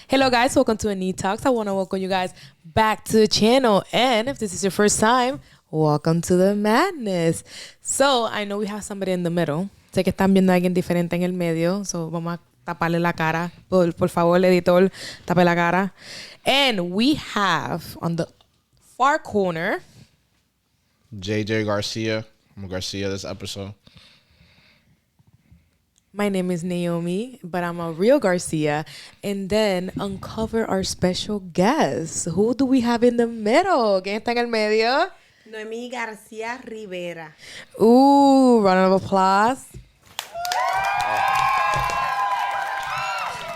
Hello guys, welcome to Annie Talks. I want to welcome you guys back to the channel. And if this is your first time, welcome to the madness. So, I know we have somebody in the middle. Sé que están viendo a alguien diferente en el medio. So, vamos a taparle la cara. Por favor, editor, tape la cara. And we have on the far corner JJ Garcia. I'm Garcia this episode. My name is Naomi, but I'm a real Garcia. And then uncover our special guest. Who do we have in the middle? ¿Quién está en el medio? Noemí García Rivera. Ooh, round of applause.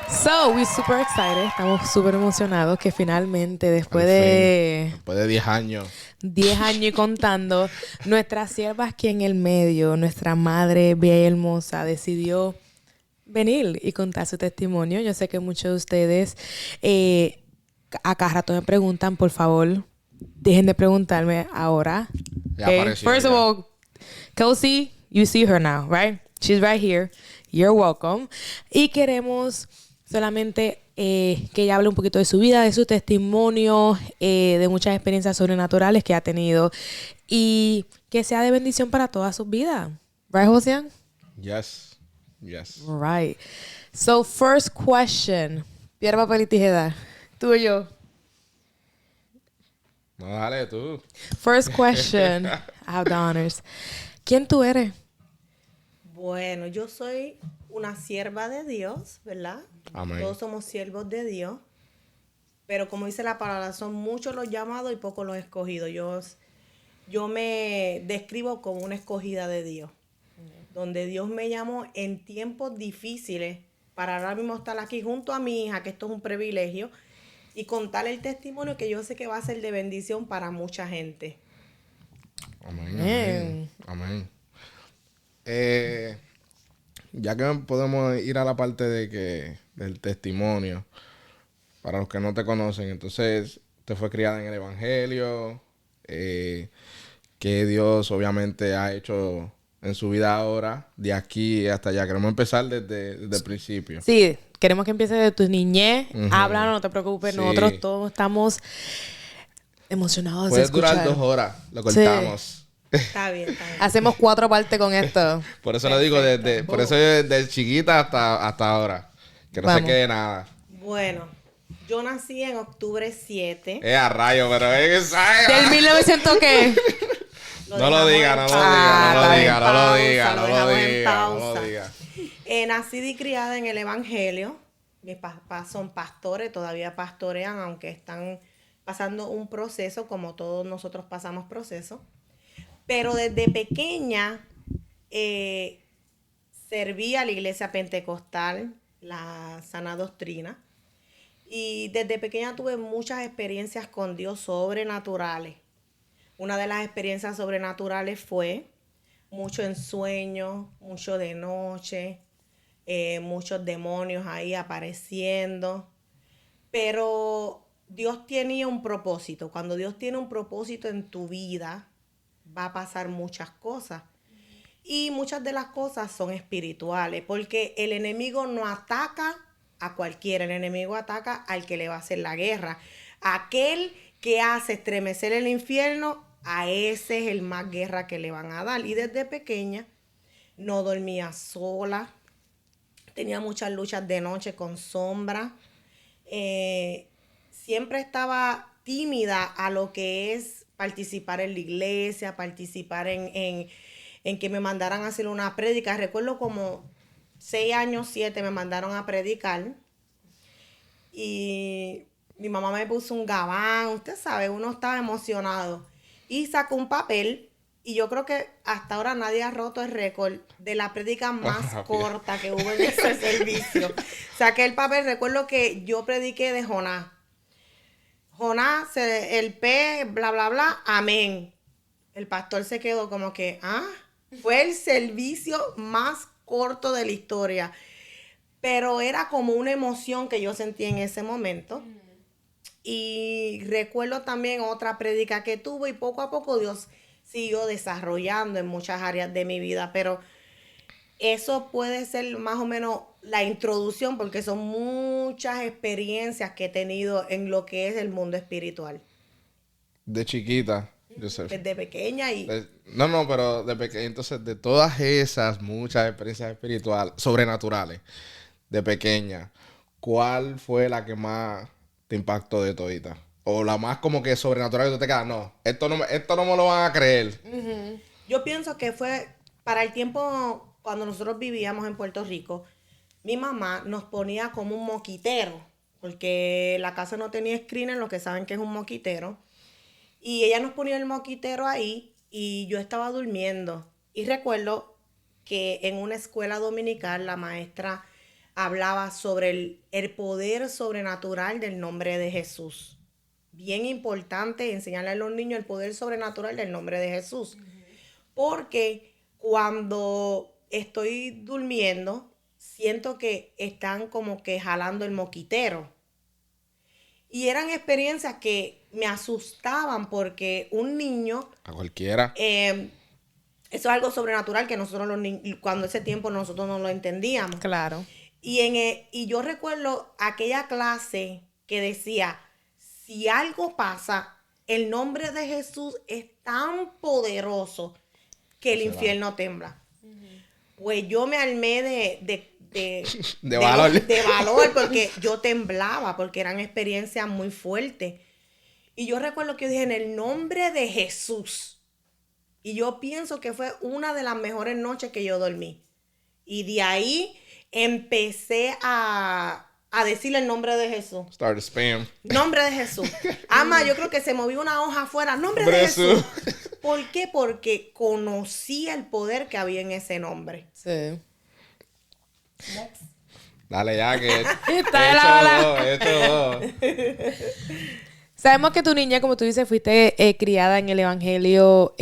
So, we're super excited. Estamos súper emocionados que finalmente, después de 10 años. 10 años y contando, nuestra sierva aquí en el medio, nuestra madre bella y hermosa, decidió venir y contar su testimonio. Yo sé que muchos de ustedes a cada rato me preguntan, por favor, dejen de preguntarme ahora. Ya Okay? apareció, First ya. of all, Kelsey, you see her now, right? She's right here. You're welcome. Y queremos solamente que ella hable un poquito de su vida, de su testimonio, de muchas experiencias sobrenaturales que ha tenido y que sea de bendición para toda su vida. Right, Josian? Yes. Yes. Right. So, first question. Piedra, papel y tijera. Tú y yo. No, dale tú. First question. I have the honors. ¿Quién tú eres? Bueno, yo soy una sierva de Dios, ¿verdad? Amén. Todos somos siervos de Dios. Pero como dice la palabra, son muchos los llamados y pocos los escogidos. Yo me describo como una escogida de Dios. Donde Dios me llamó en tiempos difíciles para ahora mismo estar aquí junto a mi hija, que esto es un privilegio, y contarle el testimonio que yo sé que va a ser de bendición para mucha gente. Amén. Amén. Amén. Ya que podemos ir a la parte del testimonio, para los que no te conocen, entonces, te fue criada en el Evangelio, que Dios obviamente ha hecho en su vida ahora, de aquí hasta allá. Queremos empezar desde el principio. Sí, queremos que empieces de tu niñez. Ujú. Háblanos, no te preocupes. Sí. Nosotros todos estamos emocionados de Puede escuchar. durar 2 horas, lo cortamos. Está bien, está bien. Hacemos 4 partes con esto. Por eso lo digo, por eso desde chiquita hasta ahora. Que no Vamos. se quede nada. Bueno, yo nací en octubre 7. A rayo, pero es que ¿Del 1900 qué? No lo diga, no lo diga, no lo diga, no lo diga, no lo diga. Nací y criada en el Evangelio. Mis papás son pastores, todavía pastorean, aunque están pasando un proceso, como todos nosotros pasamos proceso. Pero desde pequeña serví a la iglesia pentecostal, la sana doctrina. Y desde pequeña tuve muchas experiencias con Dios sobrenaturales. Una de las experiencias sobrenaturales fue mucho en sueños, mucho de noche, muchos demonios ahí apareciendo. Pero Dios tenía un propósito. Cuando Dios tiene un propósito en tu vida, va a pasar muchas cosas. Y muchas de las cosas son espirituales, porque el enemigo no ataca a cualquiera. El enemigo ataca al que le va a hacer la guerra. Aquel que hace estremecer el infierno, a ese es el más guerra que le van a dar. Y desde pequeña no dormía sola. Tenía muchas luchas de noche con sombra. Siempre estaba tímida a lo que es participar en la iglesia, participar en que me mandaran a hacer una prédica. Recuerdo como 6 años, 7 me mandaron a predicar. Y mi mamá me puso un gabán, usted sabe, uno estaba emocionado. Y sacó un papel, y yo creo que hasta ahora nadie ha roto el récord de la prédica más corta que hubo en ese servicio. Saqué el papel, recuerdo que yo prediqué de Jonás. Jonás, el pez, bla, bla, bla, amén. El pastor se quedó como que, fue el servicio más corto de la historia. Pero era como una emoción que yo sentí en ese momento. Y recuerdo también otra prédica que tuve y poco a poco Dios siguió desarrollando en muchas áreas de mi vida. Pero eso puede ser más o menos la introducción, porque son muchas experiencias que he tenido en lo que es el mundo espiritual. De chiquita, Joseph. Desde pequeña y... No, pero de pequeña. Entonces, de todas esas muchas experiencias espirituales, sobrenaturales, de pequeña, ¿cuál fue la que más te impactó de todita? O la más como que sobrenatural que tú te quedas, no, esto no me lo van a creer. Yo pienso que fue para el tiempo cuando nosotros vivíamos en Puerto Rico, mi mamá nos ponía como un moquitero, porque la casa no tenía screener, los que saben que es un moquitero. Y ella nos ponía el moquitero ahí y yo estaba durmiendo. Y recuerdo que en una escuela dominical la maestra hablaba sobre el poder sobrenatural del nombre de Jesús. Bien importante enseñarle a los niños el poder sobrenatural del nombre de Jesús. Porque cuando estoy durmiendo, siento que están como que jalando el moquitero. Y eran experiencias que me asustaban porque un niño... A cualquiera. Eso es algo sobrenatural que nosotros cuando ese tiempo nosotros no lo entendíamos. Claro. Y yo recuerdo aquella clase que decía, si algo pasa, el nombre de Jesús es tan poderoso que el infierno tembla. Pues yo me armé de valor. De valor, porque yo temblaba, porque eran experiencias muy fuertes. Y yo recuerdo que yo dije, en el nombre de Jesús. Y yo pienso que fue una de las mejores noches que yo dormí. Y de ahí empecé a decirle el nombre de Jesús. Start spam. Nombre de Jesús. Ama, yo creo que se movió una hoja afuera. Nombre de Jesús. ¿Por qué? Porque conocía el poder que había en ese nombre. Sí. Dale ya que Está Sabemos que tu niña, como tú dices, fuiste criada en el evangelio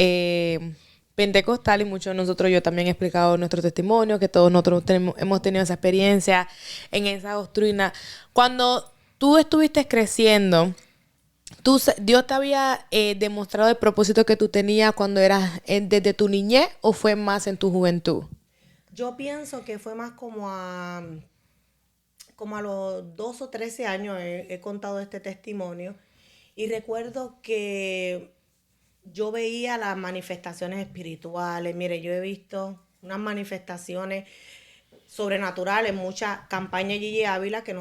pentecostal y muchos de nosotros, yo también he explicado nuestro testimonio, que todos nosotros hemos tenido esa experiencia en esa doctrina. Cuando tú estuviste creciendo, ¿Dios te había demostrado el propósito que tú tenías cuando eras desde tu niñez o fue más en tu juventud? Yo pienso que fue más como a los 12 o 13 años he contado este testimonio. Y recuerdo que yo veía las manifestaciones espirituales. Mire, yo he visto unas manifestaciones sobrenaturales, muchas campañas Gigi Ávila que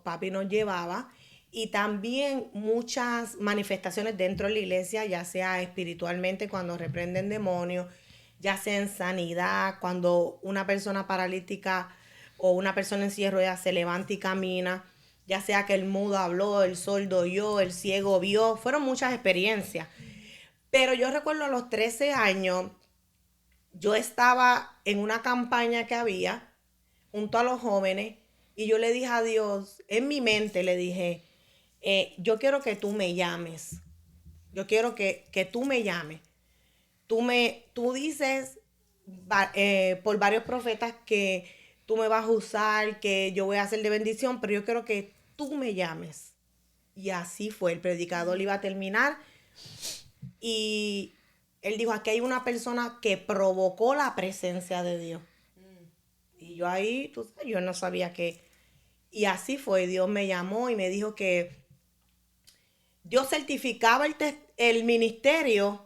papi nos llevaba. Y también muchas manifestaciones dentro de la iglesia, ya sea espiritualmente cuando reprenden demonios, ya sea en sanidad, cuando una persona paralítica o una persona en silla de ruedas se levanta y camina, ya sea que el mudo habló, el sordo oyó, el ciego vio, fueron muchas experiencias. Pero yo recuerdo a los 13 años, yo estaba en una campaña que había junto a los jóvenes y yo le dije a Dios, en mi mente le dije, yo quiero que tú me llames. Yo quiero que tú me llames. Tú dices por varios profetas que tú me vas a usar, que yo voy a hacer de bendición, pero yo quiero que tú me llames. Y así fue. El predicador iba a terminar y él dijo, aquí hay una persona que provocó la presencia de Dios. Y yo ahí, tú sabes, yo no sabía qué. Y así fue. Dios me llamó y me dijo que Dios certificaba el ministerio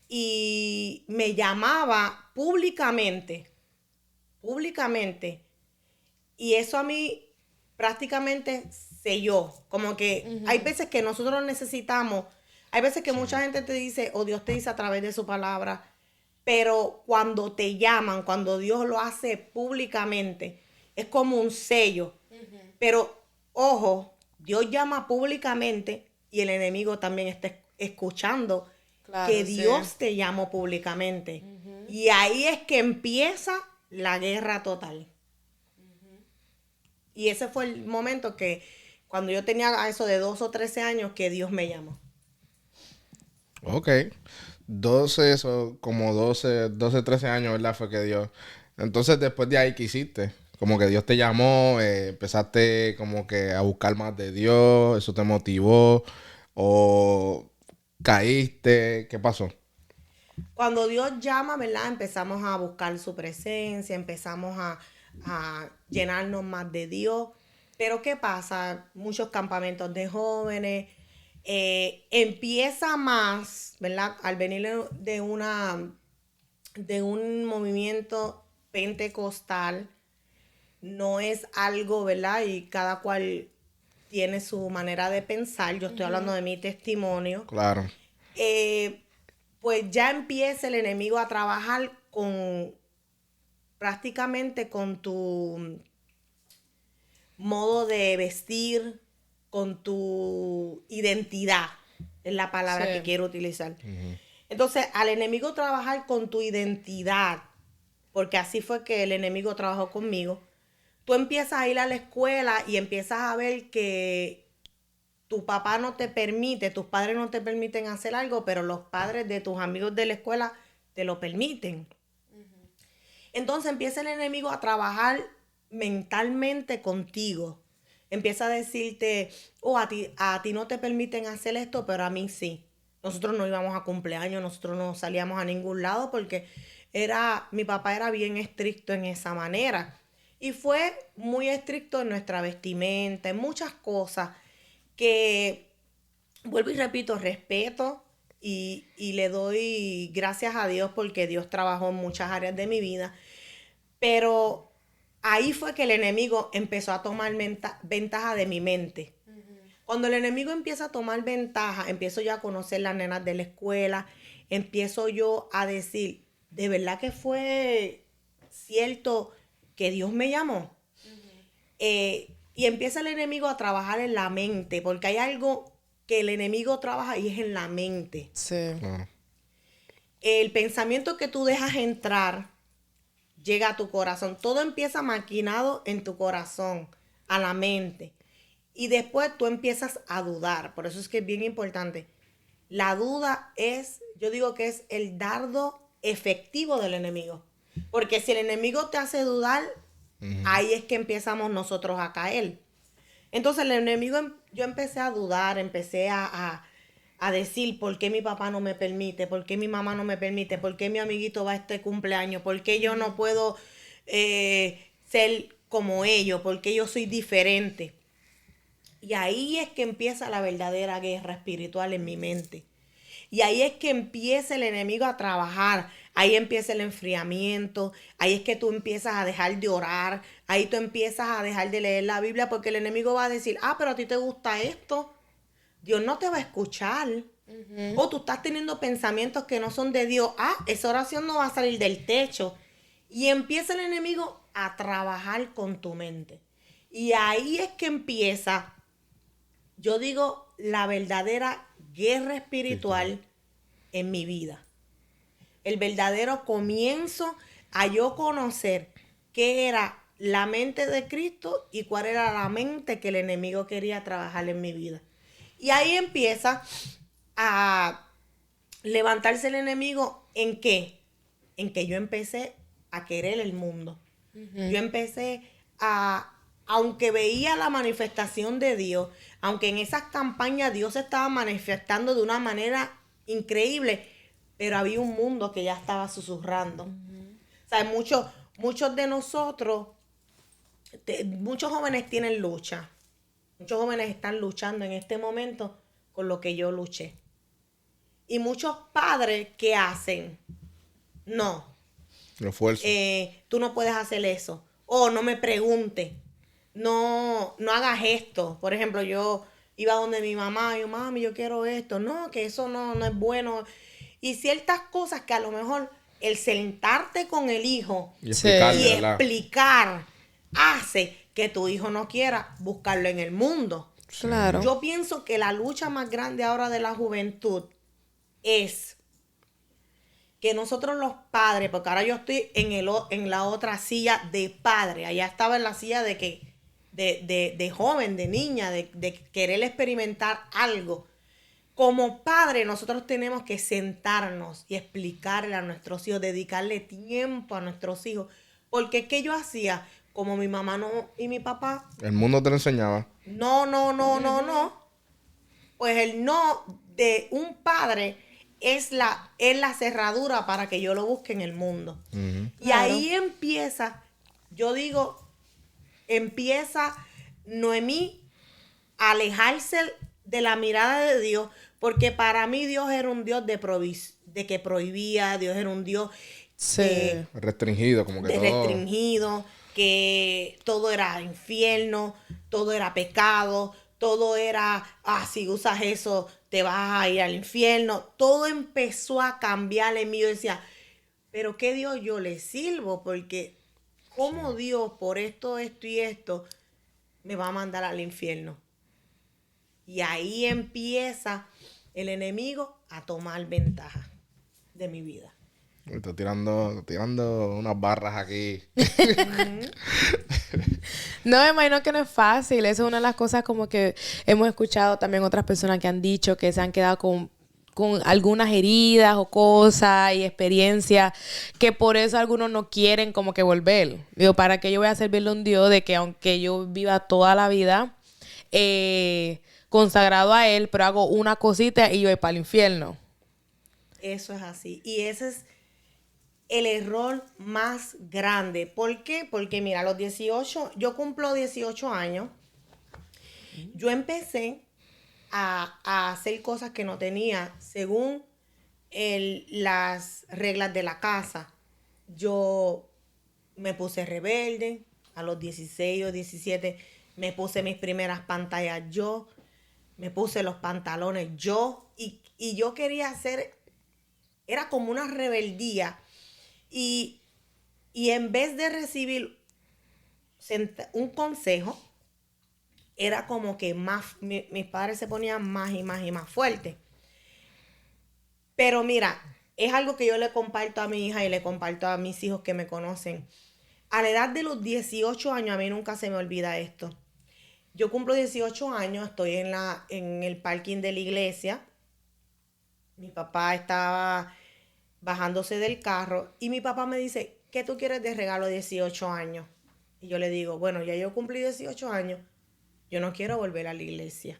y me llamaba públicamente. Y eso a mí prácticamente selló. Como que hay veces que nosotros necesitamos, hay veces que mucha gente te dice, o Dios te dice a través de su palabra, pero cuando te llaman, cuando Dios lo hace públicamente, es como un sello. Pero, ojo, Dios llama públicamente y el enemigo también está escuchando que Dios te llamó públicamente. Y ahí es que empieza la guerra total. Y ese fue el momento que cuando yo tenía eso de 12 o 13 años que Dios me llamó. Ok. 12, como 12, 13 años, ¿verdad? Fue que Dios. Entonces, después de ahí, ¿qué hiciste? Como que Dios te llamó, empezaste como que a buscar más de Dios, eso te motivó, o caíste, ¿qué pasó? Cuando Dios llama, ¿verdad? Empezamos a buscar su presencia, empezamos a llenarnos más de Dios. Pero ¿qué pasa? Muchos campamentos de jóvenes. Empieza más, ¿verdad? Al venir de un movimiento pentecostal, no es algo, ¿verdad? Y cada cual tiene su manera de pensar. Yo estoy hablando de mi testimonio. Claro. Pues ya empieza el enemigo a trabajar prácticamente con tu modo de vestir, con tu identidad, es la palabra que quiero utilizar. Entonces, al enemigo trabajar con tu identidad, porque así fue que el enemigo trabajó conmigo, tú empiezas a ir a la escuela y empiezas a ver que tu papá no te permite, tus padres no te permiten hacer algo, pero los padres de tus amigos de la escuela te lo permiten. Entonces empieza el enemigo a trabajar mentalmente contigo. Empieza a decirte, a ti no te permiten hacer esto, pero a mí sí. Nosotros no íbamos a cumpleaños, nosotros no salíamos a ningún lado porque mi papá era bien estricto en esa manera. Y fue muy estricto en nuestra vestimenta, en muchas cosas que, vuelvo y repito, respeto y le doy gracias a Dios porque Dios trabajó en muchas áreas de mi vida. Pero ahí fue que el enemigo empezó a tomar ventaja de mi mente. Cuando el enemigo empieza a tomar ventaja, empiezo yo a conocer las nenas de la escuela, empiezo yo a decir, ¿de verdad que fue cierto que Dios me llamó? Y empieza el enemigo a trabajar en la mente, porque hay algo que el enemigo trabaja y es en la mente. Sí. Claro. El pensamiento que tú dejas entrar llega a tu corazón. Todo empieza maquinado en tu corazón, a la mente. Y después tú empiezas a dudar. Por eso es que es bien importante. La duda yo digo que es el dardo efectivo del enemigo. Porque si el enemigo te hace dudar, ahí es que empezamos nosotros a caer. Entonces el enemigo, yo empecé a dudar, empecé a decir, ¿por qué mi papá no me permite? ¿Por qué mi mamá no me permite? ¿Por qué mi amiguito va a este cumpleaños? ¿Por qué yo no puedo ser como ellos? ¿Por qué yo soy diferente? Y ahí es que empieza la verdadera guerra espiritual en mi mente. Y ahí es que empieza el enemigo a trabajar. Ahí empieza el enfriamiento. Ahí es que tú empiezas a dejar de orar. Ahí tú empiezas a dejar de leer la Biblia porque el enemigo va a decir, pero a ti te gusta esto. Dios no te va a escuchar. O tú estás teniendo pensamientos que no son de Dios. Esa oración no va a salir del techo. Y empieza el enemigo a trabajar con tu mente. Y ahí es que empieza, yo digo, la verdadera guerra espiritual en mi vida. El verdadero comienzo a yo conocer qué era la mente de Cristo y cuál era la mente que el enemigo quería trabajar en mi vida. Y ahí empieza a levantarse el enemigo ¿en qué? En que yo empecé a querer el mundo. Yo empecé aunque veía la manifestación de Dios, aunque en esas campañas Dios se estaba manifestando de una manera increíble, pero había un mundo que ya estaba susurrando. O sea, muchos de nosotros, muchos jóvenes tienen lucha. Muchos jóvenes están luchando en este momento con lo que yo luché. Y muchos padres, ¿qué hacen? No. Refuerzo. Tú no puedes hacer eso. No me preguntes. No hagas esto. Por ejemplo, yo iba donde mi mamá y yo, mami, yo quiero esto. No, que eso no es bueno. Y ciertas cosas que a lo mejor el sentarte con el hijo Y explicarle, ¿verdad? explicar hace que tu hijo no quiera buscarlo en el mundo. Claro. Yo pienso que la lucha más grande ahora de la juventud es que nosotros los padres, porque ahora yo estoy en la otra silla de padre, allá estaba en la silla de joven, de niña, de querer experimentar algo. Como padre, nosotros tenemos que sentarnos y explicarle a nuestros hijos, dedicarle tiempo a nuestros hijos. Porque es que yo hacía, como mi mamá y mi papá. El mundo te lo enseñaba. No. Pues el no de un padre es la cerradura para que yo lo busque en el mundo. Y Claro. ahí empieza, yo digo, empieza Noemí a alejarse de la mirada de Dios, porque para mí Dios era un Dios de que prohibía, Dios era un Dios Sí. Restringido, como que de todo. restringido, que todo era infierno, todo era pecado, todo era, si usas eso te vas a ir al infierno. Todo empezó a cambiar en mí. Yo decía, pero ¿qué Dios yo le sirvo? Porque ¿cómo Dios por esto y esto me va a mandar al infierno? Y ahí empieza el enemigo a tomar ventaja de mi vida. Estoy tirando unas barras aquí. No, me imagino que no es fácil. Eso es una de las cosas como que hemos escuchado también otras personas que han dicho que se han quedado con algunas heridas o cosas y experiencias que por eso algunos no quieren como que volver. Digo, ¿para qué yo voy a servirle a un Dios de que aunque yo viva toda la vida consagrado a Él, pero hago una cosita y yo voy para el infierno? Eso es así. Y ese es el error más grande. ¿Por qué? Porque mira, a los 18, yo cumplo 18 años. Yo empecé a hacer cosas que no tenía según las reglas de la casa. Yo me puse rebelde. A los 16 o 17 me puse mis primeras pantallas yo. Me puse los pantalones yo. Y yo quería hacer... Era como una rebeldía. Y en vez de recibir un consejo, era como que más, mis padres se ponían más y más y más fuertes. Pero mira, es algo que yo le comparto a mi hija y le comparto a mis hijos que me conocen. A la edad de los 18 años, a mí nunca se me olvida esto. Yo cumplo 18 años, estoy en el parking de la iglesia. Mi papá estaba bajándose del carro y mi papá me dice, ¿qué tú quieres de regalo de 18 años? Y yo le digo, bueno, ya yo cumplí 18 años, yo no quiero volver a la iglesia.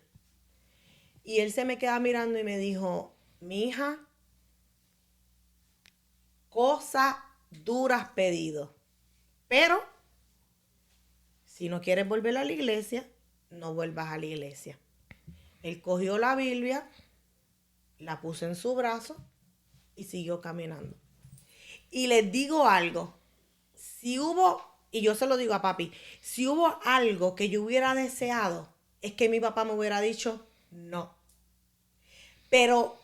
Y él se me queda mirando y me dijo, mi hija, cosas duras pedido, pero si no quieres volver a la iglesia, no vuelvas a la iglesia. Él cogió la Biblia, la puso en su brazo y siguió caminando. Y les digo algo, si hubo, y yo se lo digo a papi, si hubo algo que yo hubiera deseado, es que mi papá me hubiera dicho no. Pero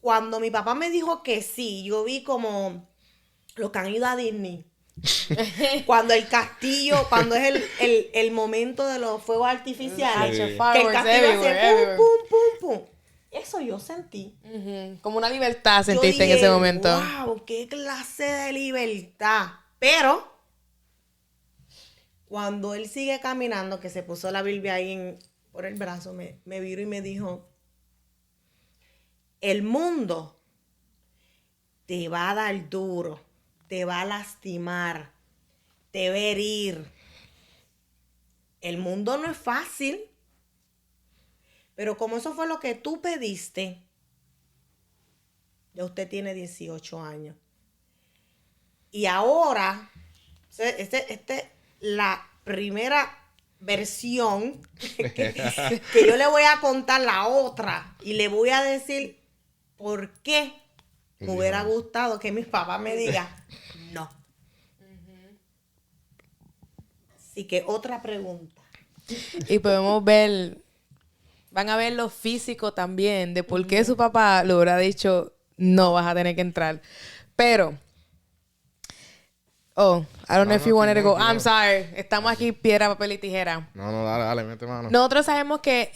cuando mi papá me dijo que sí, yo vi como los que han ido a Disney. Cuando el castillo, cuando es el momento de los fuegos artificiales, Sí. que el Fireworks castillo everywhere, hace everywhere. pum, pum, pum, pum. Eso yo sentí. Ujú. Como una libertad Yo sentiste en dije, ese momento. wow, qué clase de libertad. Pero cuando él sigue caminando, que se puso la Biblia ahí por el brazo, me viró y me dijo, el mundo te va a dar duro, te va a lastimar, te va a herir. El mundo no es fácil, pero como eso fue lo que tú pediste, ya usted tiene 18 años. Y ahora, la primera versión que yo le voy a contar la otra y le voy a decir por qué me hubiera gustado que mi papá me diga no. Así que otra pregunta. Y podemos ver, van a ver lo físico también, de por qué su papá le hubiera dicho, no vas a tener que entrar. Pero, I don't know if you wanted to go. I'm sorry. Estamos aquí, piedra, papel y tijera. No, dale, mete mano. Nosotros sabemos que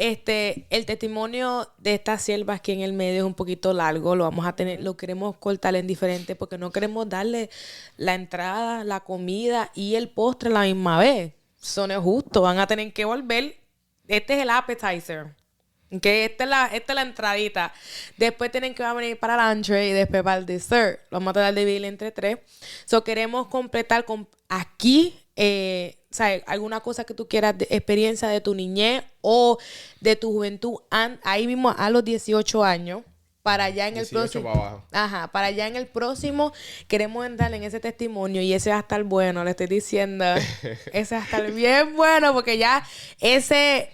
el testimonio de estas siervas aquí en el medio es un poquito largo. Lo queremos cortar en diferente porque no queremos darle la entrada, la comida y el postre a la misma vez. Eso no es justo. Van a tener que volver. Este es el appetizer. Okay, esta es la entradita. Después tienen que venir para el entree y después para el dessert. Lo vamos a tratar de dividir entre 3. So, queremos completar con aquí, ¿sabes? Alguna cosa que tú quieras de experiencia de tu niñez o de tu juventud ahí mismo a los 18 años. para allá en el 18 próximo. para abajo. Ajá, para allá en el próximo queremos entrar en ese testimonio y ese va a estar bueno, le estoy diciendo. Ese va a estar bien bueno porque ya ese...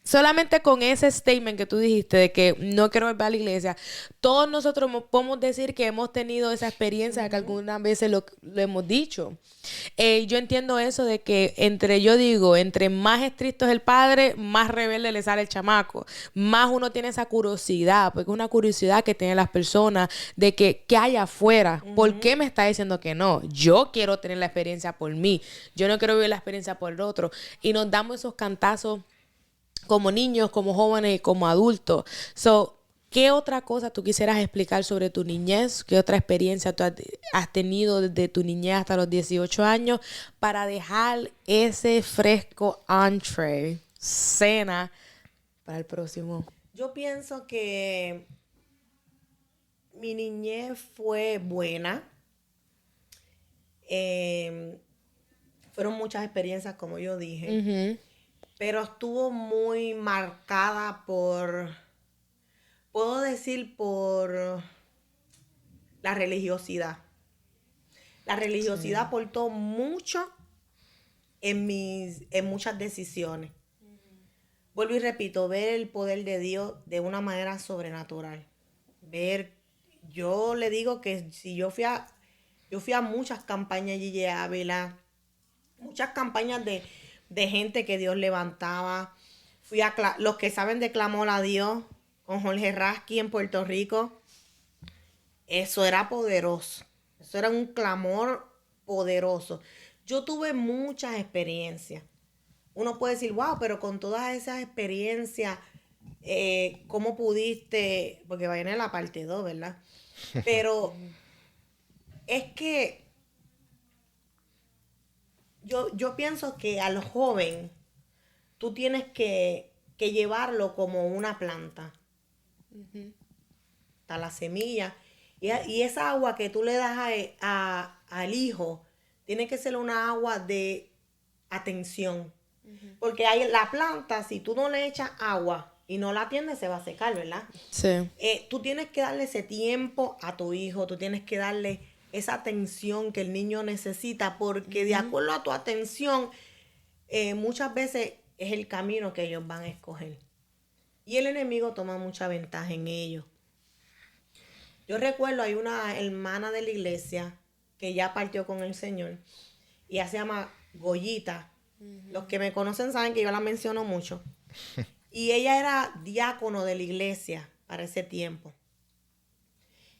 Solamente con ese statement que tú dijiste de que no quiero volver a la iglesia, todos nosotros podemos decir que hemos tenido esa experiencia que algunas veces lo hemos dicho. Yo entiendo eso de que entre más estricto es el padre, más rebelde le sale el chamaco. Más uno tiene esa curiosidad, porque es una curiosidad que tienen las personas de que ¿qué hay afuera? ¿Por qué me está diciendo que no? Yo quiero tener la experiencia por mí. Yo no quiero vivir la experiencia por el otro. Y nos damos esos cantazos como niños, como jóvenes y como adultos. So, ¿qué otra cosa tú quisieras explicar sobre tu niñez? ¿Qué otra experiencia tú has tenido desde tu niñez hasta los 18 años para dejar ese fresco entree, cena, para el próximo? Yo pienso que mi niñez fue buena. Fueron muchas experiencias, como yo dije. Pero estuvo muy marcada por la religiosidad. La religiosidad aportó mucho en muchas decisiones. Vuelvo y repito, ver el poder de Dios de una manera sobrenatural. Yo le digo que si yo fui a muchas campañas de Gigi Ávila, muchas campañas de gente que Dios levantaba. Fui a los que saben de Clamor a Dios, con Jorge Rasky en Puerto Rico. Eso era poderoso. Eso era un clamor poderoso. Yo tuve muchas experiencias. Uno puede decir, wow, pero con todas esas experiencias, ¿cómo pudiste? Porque va a venir la parte 2, ¿verdad? Pero es que yo pienso que al joven tú tienes que llevarlo como una planta. Está la semilla. Y esa agua que tú le das al hijo tiene que ser una agua de atención. Porque la planta, si tú no le echas agua y no la atiendes, se va a secar, ¿verdad? Sí. Tú tienes que darle ese tiempo a tu hijo. Tú tienes que darle esa atención que el niño necesita, porque de acuerdo a tu atención, muchas veces es el camino que ellos van a escoger. Y el enemigo toma mucha ventaja en ellos. Yo recuerdo, hay una hermana de la iglesia que ya partió con el Señor, y ella se llama Goyita. Los que me conocen saben que yo la menciono mucho. Y ella era diácono de la iglesia para ese tiempo.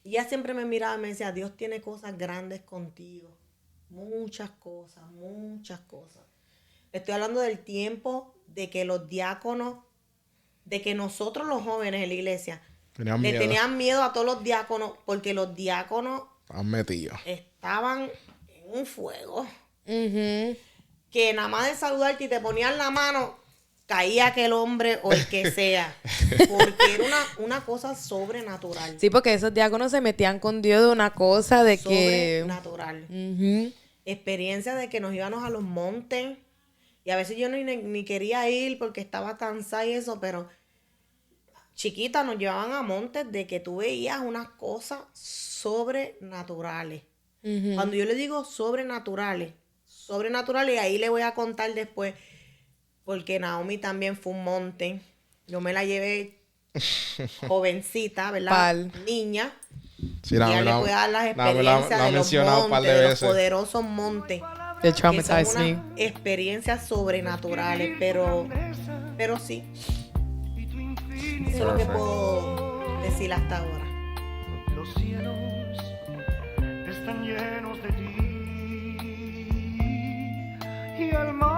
Y ella siempre me miraba y me decía, Dios tiene cosas grandes contigo. Muchas cosas, muchas cosas. Estoy hablando del tiempo de que los diáconos, de que nosotros los jóvenes en la iglesia, tenían miedo a todos los diáconos, porque los diáconos estaban en un fuego. Que nada más de saludarte y te ponían la mano, caía aquel hombre o el que sea. Porque era una cosa sobrenatural. Sí, porque esos diáconos se metían con Dios de una cosa de sobrenatural. Experiencia de que nos íbamos a los montes. Y a veces yo ni quería ir porque estaba cansada y eso, pero chiquita nos llevaban a montes de que tú veías unas cosas sobrenaturales. Cuando yo le digo sobrenaturales, y ahí le voy a contar después, porque Naomi también fue un monte. Yo me la llevé jovencita, ¿verdad? Niña. Sí, y ella le puede dar las experiencias de los montes, de los poderosos montes. Que son unas experiencias sobrenaturales, pero sí. Eso es lo que puedo decir hasta ahora. Los cielos están llenos de ti y el mar